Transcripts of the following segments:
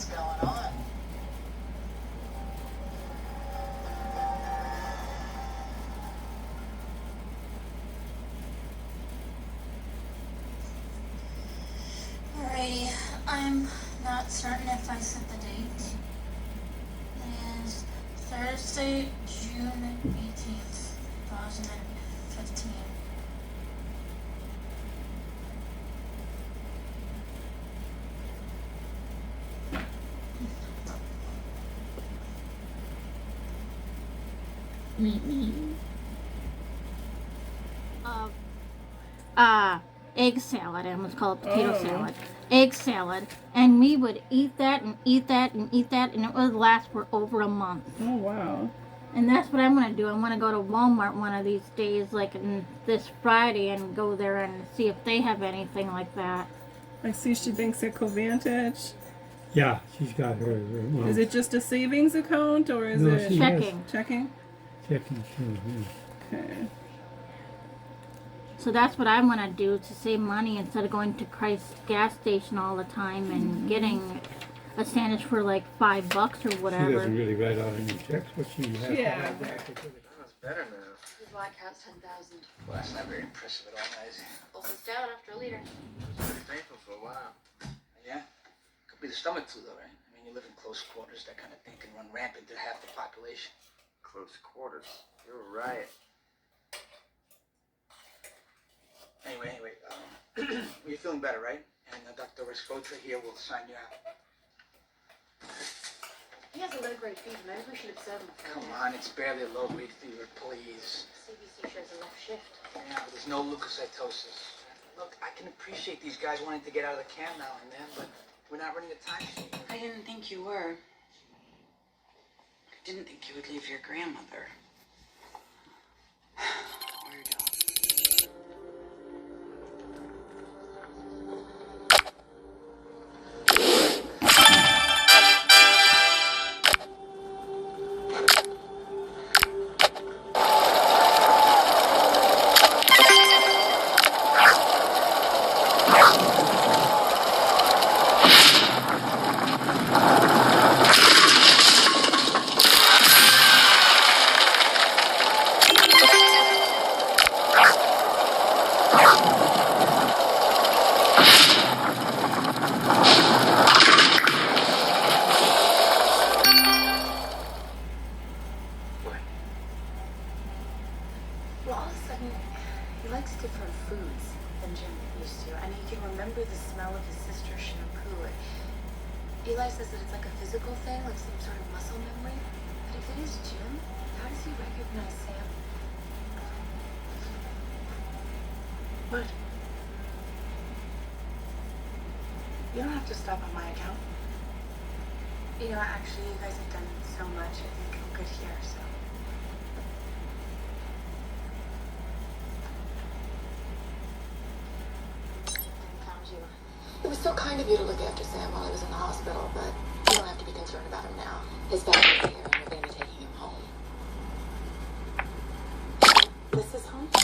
what's going on. Alrighty, I'm not certain if I set the date. It is Thursday, June 18th, 2015. Egg salad. I almost call it potato salad. Egg salad. And we would eat that and eat that and eat that, and it would last for over a month. Oh, wow. And that's what I'm going to do. I'm going to go to Walmart one of these days, like this Friday, and go there and see if they have anything like that. I see she thinks at Covantage. Yeah, she's got her. Well, Is it just a savings account or is No, it she- Checking. checking? checking too. Yeah. Okay. So that's what I'm going to do to save money instead of going to Christ's gas station all the time and getting a sandwich for like $5 or She whatever. doesn't really write out any checks, but she has. Yeah. That's better now. His black cat's 10,000. Well, that's not very impressive at all, is it? Pulses down after a liter. It's pretty painful for a while. Yeah? Could be the stomach flu, though, right? I mean, you live in close quarters. That kind of thing can run rampant to half the population. Close quarters. You're right. Anyway, you're feeling better, right? And Dr. Rescotra here will sign you out. He has a low-grade fever. Maybe we should observe him for a Come minute. on, it's barely a low-grade fever, please. CBC shows a left shift. Yeah, but there's no leukocytosis. Look, I can appreciate these guys wanting to get out of the camp now and then, but we're not running a time machine. I didn't think you were. I didn't think you would leave your grandmother. Or your dog. Well, all of a sudden, he likes different foods than Jim used to, and he can remember the smell of his sister's shampoo. Eli says that it's like a physical thing, like some sort of muscle memory. But if it is Jim, how does he recognize Sam? What? You don't have to stop on my account. You know, actually, you guys have done so much. I think I'm good here, so. Found you. It was so kind of you to look after Sam while he was in the hospital, but you don't have to be concerned about him now. His family's here and we're going to be taking him home. This is home? He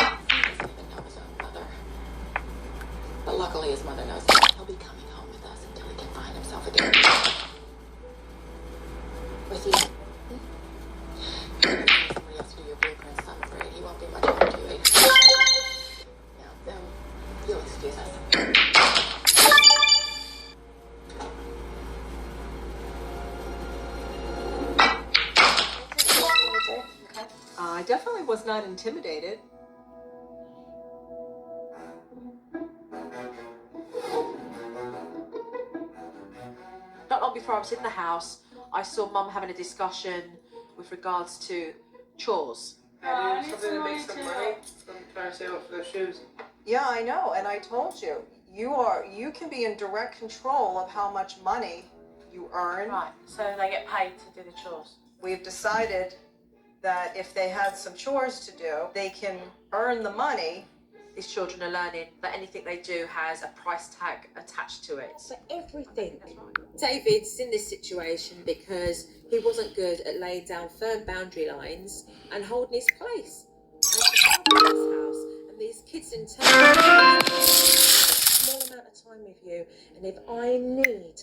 doesn't even know his own mother. But luckily his mother knows that he'll be coming home with us until he can find himself again. With you. Somebody else to do your blueprints, I'm afraid. He won't be much help to you. Now, you'll excuse us. I definitely was not intimidated. Not long before I was in the house, I saw Mum having a discussion with regards to chores. I need something to make some money. I'm trying to save up for those shoes. Yeah, I know, and I told you, you can be in direct control of how much money you earn. Right, so they get paid to do the chores. We've decided that if they had some chores to do, they can earn the money. These children are learning that anything they do has a price tag attached to it. For everything. David's in this situation because he wasn't good at laying down firm boundary lines and holding his place. As the father of this house, and these kids in turn have a small amount of time with you, and if I need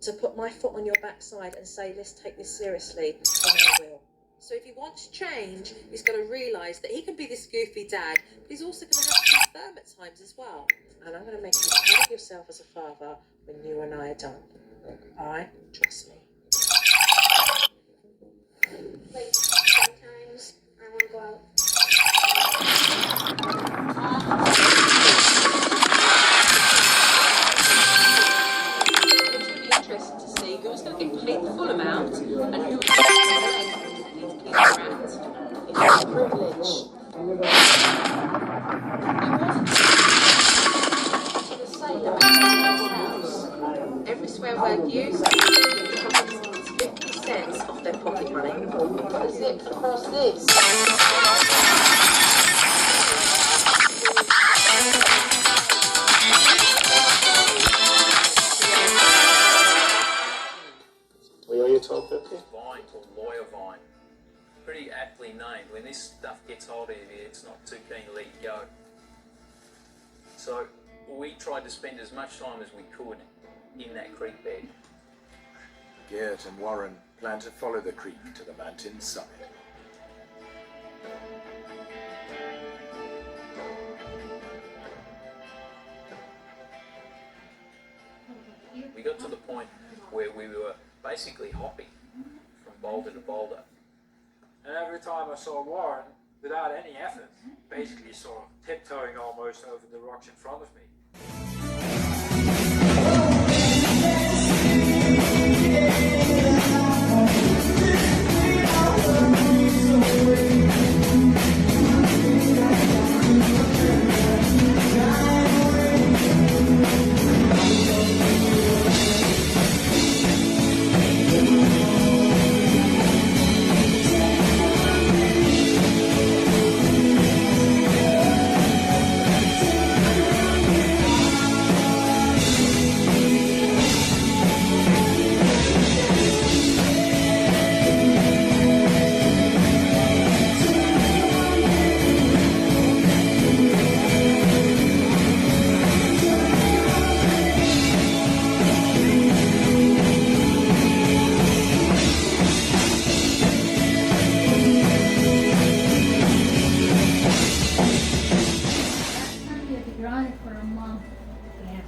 to put my foot on your backside and say, let's take this seriously, then I will. So if he wants change, he's got to realise that he can be this goofy dad, but he's also going to have to be firm at times as well. And I'm going to make you proud of yourself as a father when you and I are done. Alright? Trust me. Like, sometimes I want to go out. It's really interesting to see who's going to get paid the full amount and who's going to clean around. It's a privilege. To the sailor house. Every swear word used is 50 cents off their pocket money. What is it across this? We owe you 12.50. Vine, called Lawyer Vine. Pretty aptly named. When this stuff gets hold of you, it's not too keen to let you go. So we tried to spend as much time as we could in that creek bed. Geert and Warren plan to follow the creek to the mountain summit. We got to the point where we were basically hopping from boulder to boulder. And every time I saw Warren, without any effort, basically sort of tiptoeing almost over the rocks in front of me.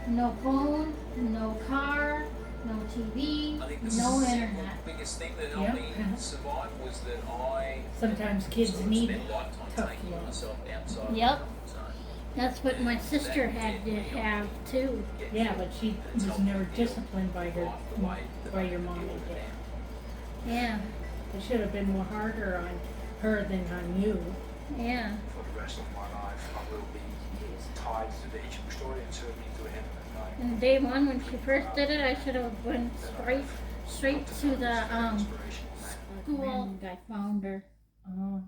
No phone, no car, no TV, I think no the internet. biggest thing that helped me survive was that I Sometimes kids sort of need spent lifetime tough taking love. myself outside. Yep. So That's what my sister had to have too. Yeah, but she was never disciplined by your mom and dad. Yeah. It should have been more harder on her than on you. Yeah. For the rest of my life, I will be tied to the ancient story and certainly to him at night. And day one, when she first did it, I should have went straight to the school. I found her. Oh.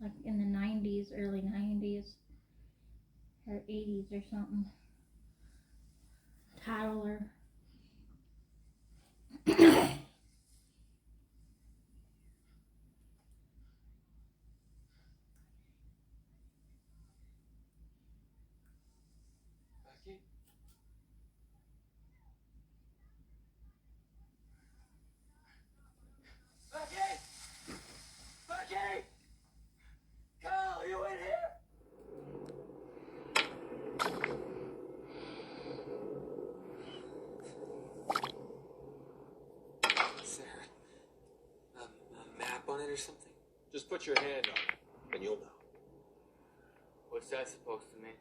Like in the 90s, early 90s, or 80s or something. Toddler. Becky! Carl, you in here? Sarah, a map on it or something? Just put your hand on it, and you'll know. What's that supposed to mean?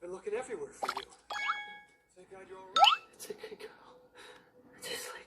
Been looking everywhere for you. Thank God you're all right. It's a good girl. Just like...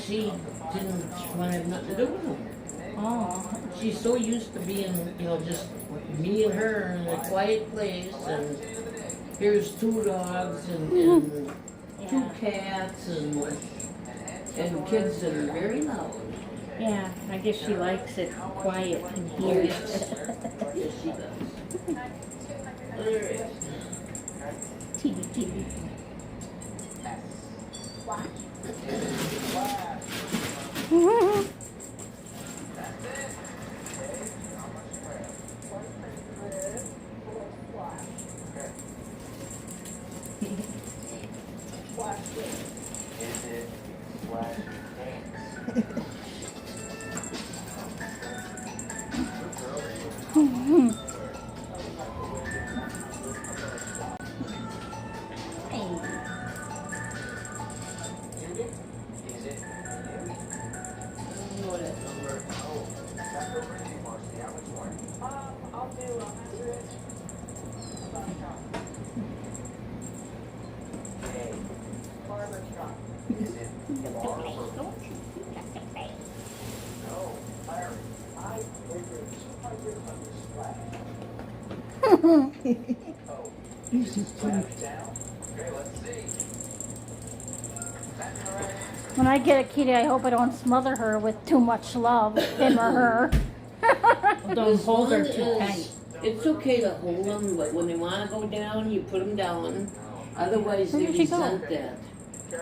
she didn't want to have nothing to do with him. Oh. She's so used to being, just me and her in a quiet place, and here's 2 dogs and 2 cats and kids that are very loud. Yeah, I guess she likes it quiet and here. Yes, she does. Alright. TV. When I get a kitty, I hope I don't smother her with too much love, him or her. Don't hold her too tight. It's okay to hold them, but when they want to go down, you put them down. Otherwise, they resent that.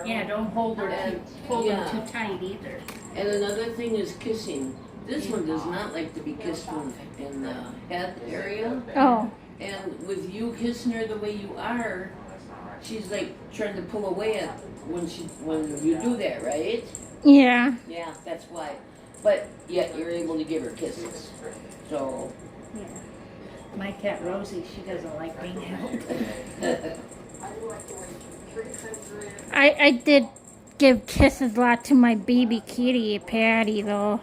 Yeah, don't hold her And, them too tight either. And another thing is kissing. This one does not like to be kissed in the head area. Oh. And with you kissing her the way you are, she's like trying to pull away at when you do that, right? Yeah. Yeah, that's why. But yet you're able to give her kisses. So. Yeah. My cat Rosie, she doesn't like being held. I did give kisses a lot to my baby kitty, Patty, though.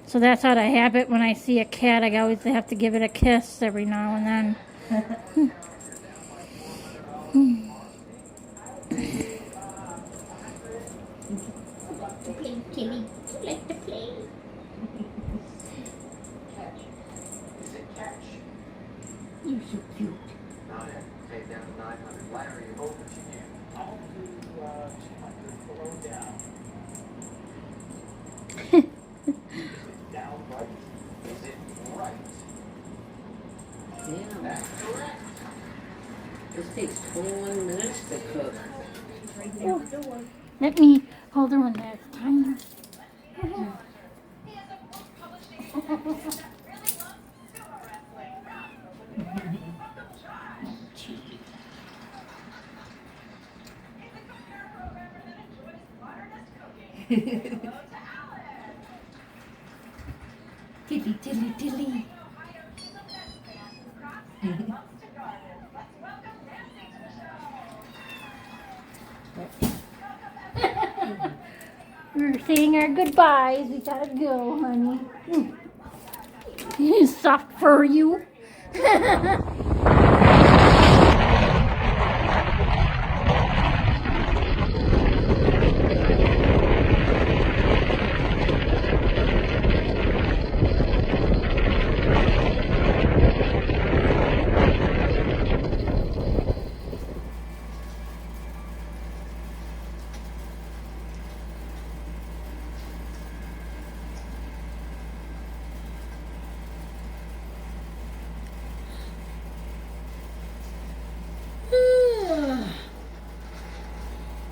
So that's out of habit. When I see a cat, I always have to give it a kiss every now and then. Play, Kitty. You like to play. You're so cute. Take down 900. Larry, hold what you can. I'll do 200 below down. Down right. Is it right? Yeah. That's correct. This takes 21 minutes to cook. Oh, let me hold her when that's time. Dilly, dilly, dilly. We're saying our goodbyes. We gotta go, honey. Soft for you.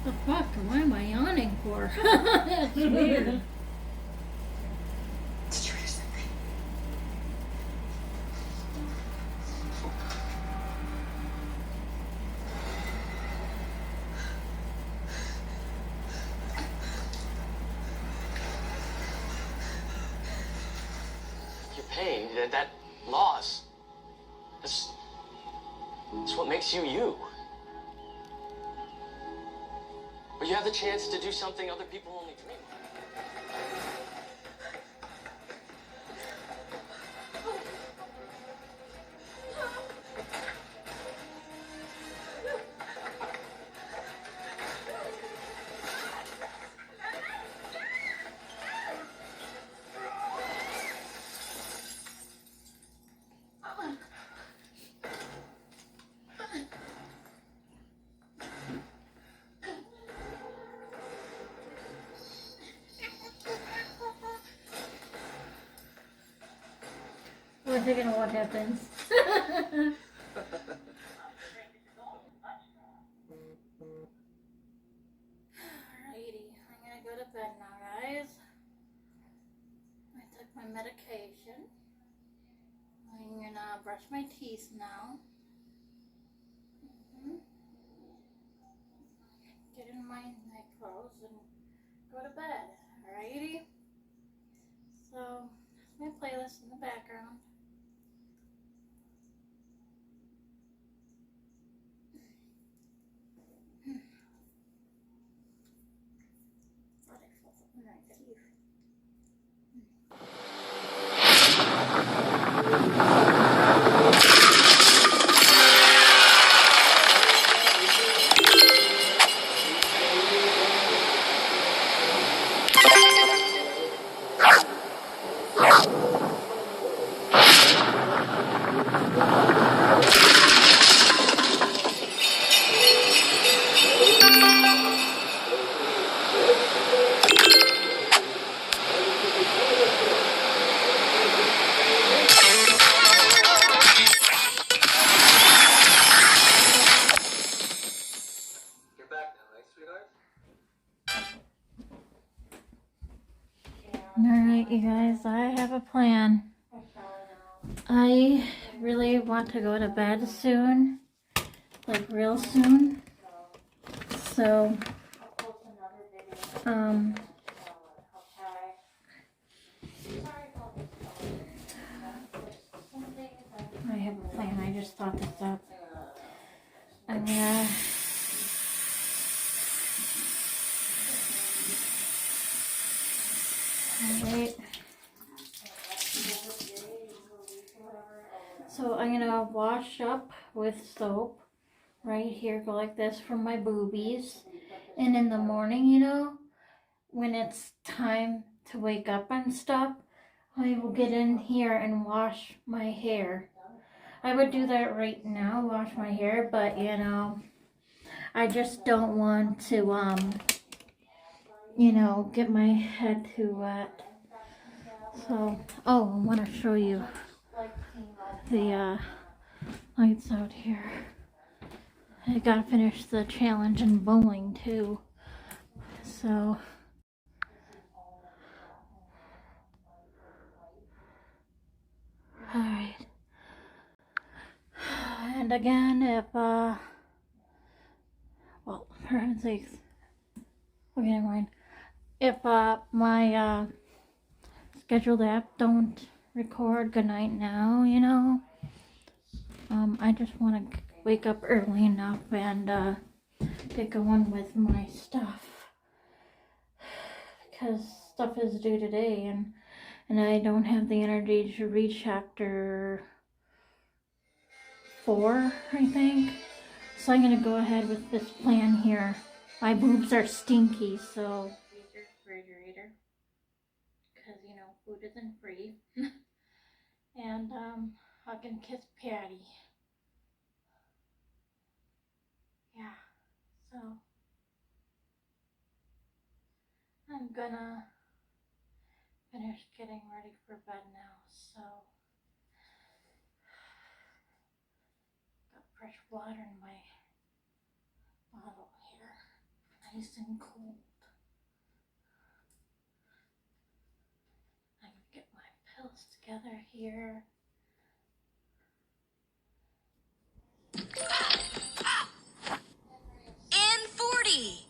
The fuck? Why am I yawning for? That's weird. Did you hear something? Your pain, that loss, that's what makes you you. But you have the chance to do something other people only dream of. We're thinking of what happens. Alrighty, I'm gonna go to bed now, guys. I took my medication. I'm gonna brush my teeth now. Get in my night clothes and go to bed. Alrighty? So, that's my playlist in the background. Thought I felt something in my teeth. You're back now, right, sweetheart? Alright, you guys, I have a plan. I really want to go to bed soon, like real soon. So, I have a plan. I just thought this up. I'm gonna Alright. So I'm gonna wash up with soap right here, go like this for my boobies. And in the morning, you know, when it's time to wake up and stuff, I will get in here and wash my hair. I would do that right now, wash my hair, but you know, I just don't want to, you know, get my head too wet. So, oh, I want to show you the lights out here. I gotta finish the challenge in bowling too. So, alright. And again, if, well, for heaven's sakes. Okay, never mind. If, my, scheduled app don't record good night now, you know, I just want to wake up early enough and, get going with my stuff. Because stuff is due today, and I don't have the energy to read chapter 4, I think. So I'm gonna go ahead with this plan here. My boobs are stinky, so use your refrigerator. Because, you know, food isn't free. And, I can kiss Patty. Yeah, so I'm gonna finish getting ready for bed now, so got fresh water in my bottle here, nice and cold. I can get my pills together here. In 40.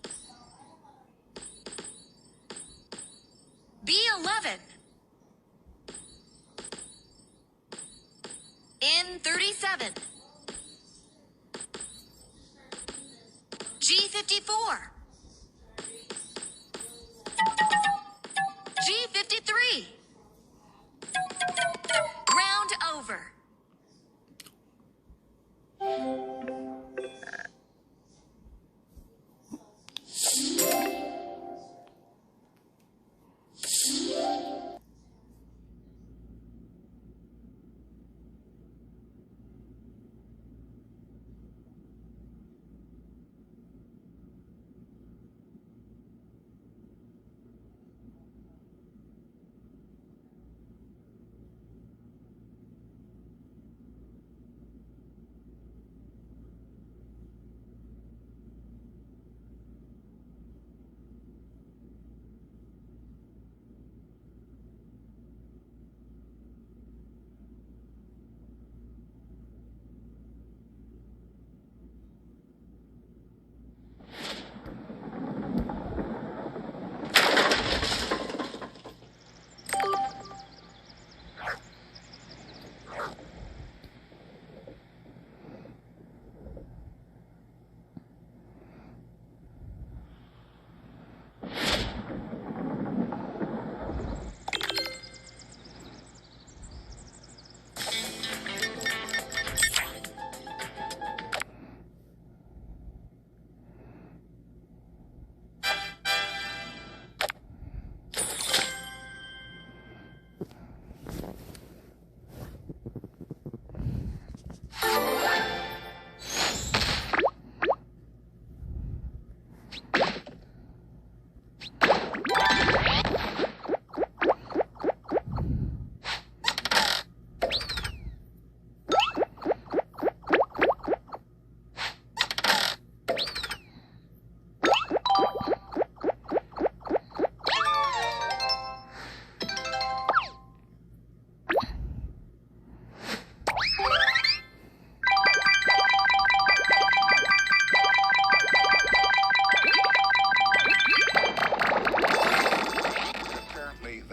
B11. In 37. G54. G53. Round over.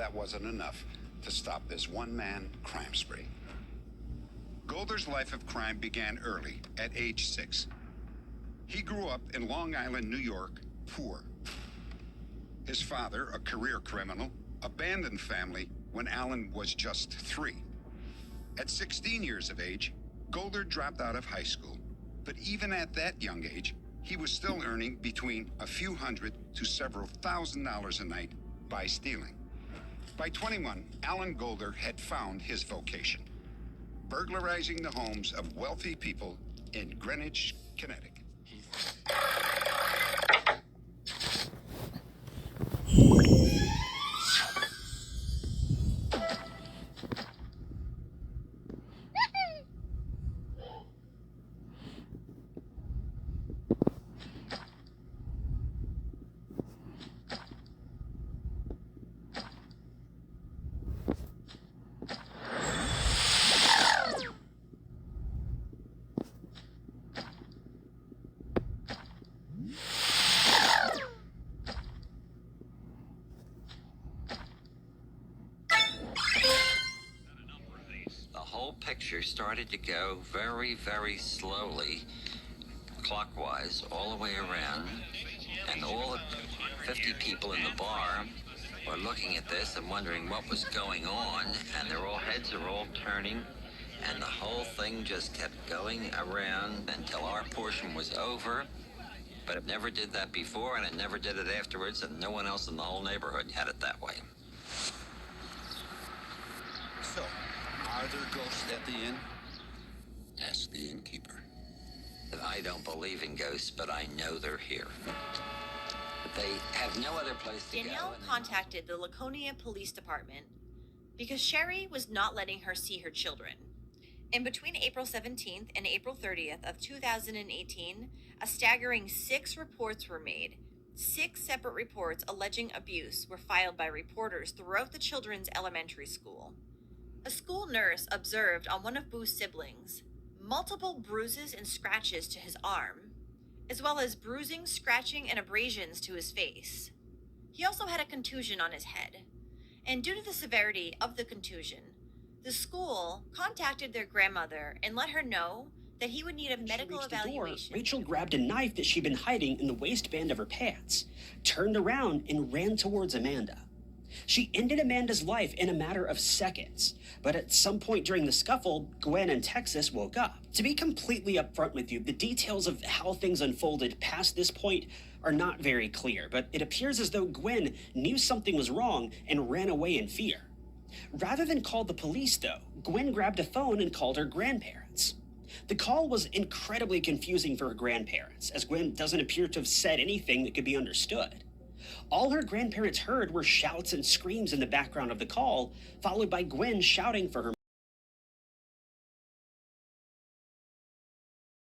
that wasn't enough to stop this one-man crime spree. Golder's life of crime began early, at age 6. He grew up in Long Island, New York, poor. His father, a career criminal, abandoned family when Alan was just 3. At 16 years of age, Golder dropped out of high school, but even at that young age, he was still earning between a few hundred to several $1,000s a night by stealing. By 21, Alan Golder had found his vocation, burglarizing the homes of wealthy people in Greenwich, Connecticut. Picture started to go very, very slowly, clockwise, all the way around, and all 50 people in the bar were looking at this and wondering what was going on, and their heads are all turning, and the whole thing just kept going around until our portion was over. But it never did that before, and it never did it afterwards, and no one else in the whole neighborhood had it that way. So, are there ghosts at the inn? Ask the innkeeper. I don't believe in ghosts, but I know they're here. They have no other place to Danielle contacted the Laconia Police Department because Sherry was not letting her see her children. And between April 17th and April 30th of 2018, a staggering 6 reports were made. 6 separate reports alleging abuse were filed by reporters throughout the children's elementary school. A school nurse observed on one of Boo's siblings multiple bruises and scratches to his arm, as well as bruising, scratching, and abrasions to his face. He also had a contusion on his head, and due to the severity of the contusion, the school contacted their grandmother and let her know that he would need a medical evaluation. Rachel grabbed a knife that she'd been hiding in the waistband of her pants, turned around, and ran towards Amanda. She ended Amanda's life in a matter of seconds, but at some point during the scuffle, Gwen and Texas woke up. To be completely upfront with you, the details of how things unfolded past this point are not very clear, but it appears as though Gwen knew something was wrong and ran away in fear. Rather than call the police, though, Gwen grabbed a phone and called her grandparents. The call was incredibly confusing for her grandparents, as Gwen doesn't appear to have said anything that could be understood. All her grandparents heard were shouts and screams in the background of the call, followed by Gwen shouting for her